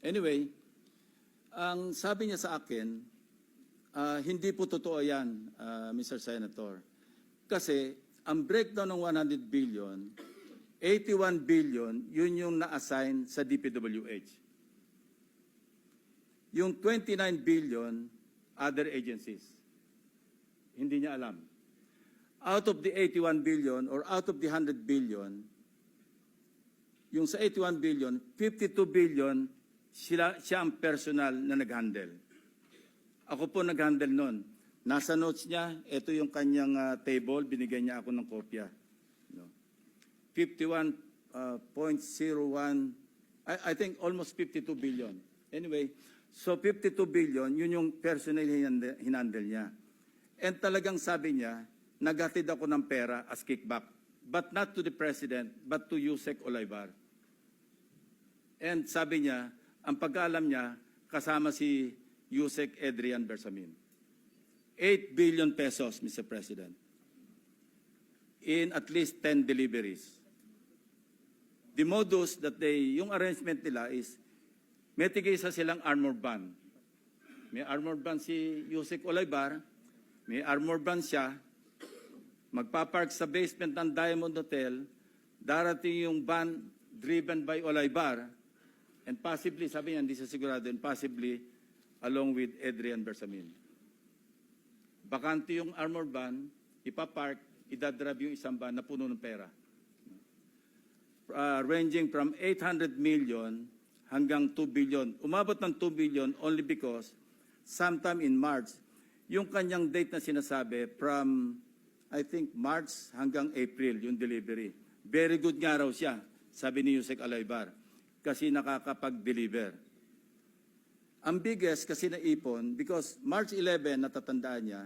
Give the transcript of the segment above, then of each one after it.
Anyway, ang sabi niya sa akin, hindi po totoo yan, Mr. Senator. Kasi ang breakdown ng 100 billion, 81 billion, yun yung na-assign sa DPWH. Yung 29 billion, other agencies. Hindi niya alam. Out of the 81 billion or out of the 100 billion, yung sa 81 billion, 52 billion, siya ang personal na nag-handle. Ako po nag-handle nun. Nasa notes niya, ito yung kanyang table, binigyan niya ako ng kopya. 51.01, I think almost 52 billion. Anyway, so 52 billion, yun yung personal hinandle niya. And talagang sabi niya, naghatid ako ng pera as kickback. But not to the President, but to Yusek Olaybar. And sabi niya, ang pagkaalam niya, kasama si Yusek Adrian Bersamin. 8 billion pesos, Mr. President, in at least 10 deliveries. The modus that yung arrangement nila is, may tigisa silang armored van. May armored van si Yusek Olaybar, may armored van siya, magpapark sa basement ng Diamond Hotel, darating yung van driven by Olaybar, and possibly, sabi niya, hindi siya sigurado, and possibly along with Adrian Bersamin. Bakante yung armored van, ipapark, idadrive yung isang van na puno ng pera. Ranging from 800 million hanggang 2 billion. Umabot ng 2 billion only because sometime in March, yung kanyang date na sinasabi from, I think, March hanggang April, yung delivery. Very good nga raw siya, sabi ni Yusek Olaybar, kasi nakakapag-deliver. Ang biggest kasi naipon, because March 11, natatandaan niya,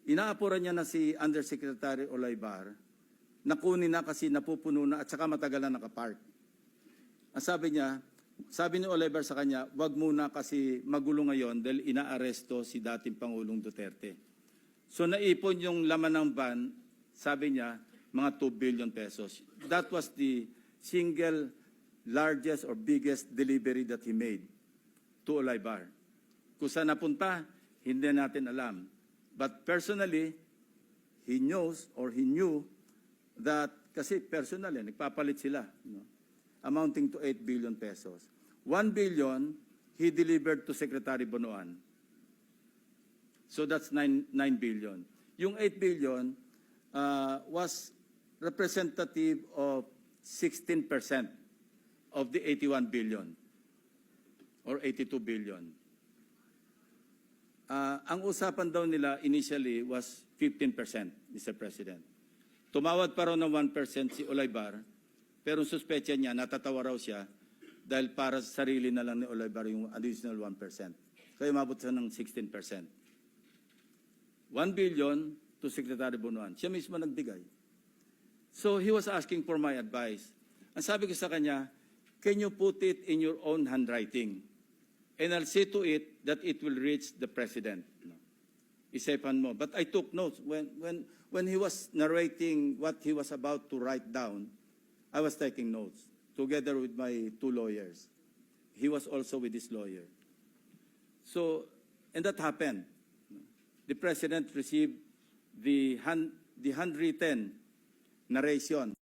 inaapuran niya na si Undersecretary Olaybar, nakunin na kasi napupuno na at saka matagal na nakapark. Ang sabi niya, sabi ni Olaybar sa kanya, wag muna kasi magulo ngayon dahil inaaresto si dating Pangulong Duterte. So naipon yung laman ng van, sabi niya, mga 2 billion pesos. That was the single largest or biggest delivery that he made to Olaybar. Kung saan napunta, hindi natin alam. But personally, he knows or he knew that, kasi personal nagpapalit sila, amounting to 8 billion pesos. 1 billion, he delivered to Secretary Bonoan. So that's 9 billion. Yung 8 billion was representative of 16% of the 81 billion or 82 billion. Ang usapan daw nila initially was 15%, Mr. President. Tumawad pa raw ng 1% si Olaybar, pero suspetsya niya, natatawa raw siya dahil para sa sarili na lang ni Olaybar yung additional 1%. Kaya umabot siya ng 16%. 1 billion to Secretary Bonoan. Siya mismo nagbigay. So he was asking for my advice. Ang sabi ko sa kanya, can you put it in your own handwriting? And I'll see to it that it will reach the President. Isipan mo. But I took notes. When he was narrating what he was about to write down, I was taking notes together with my 2 lawyers. He was also with his lawyer. So, and that happened. The President received the handwritten narration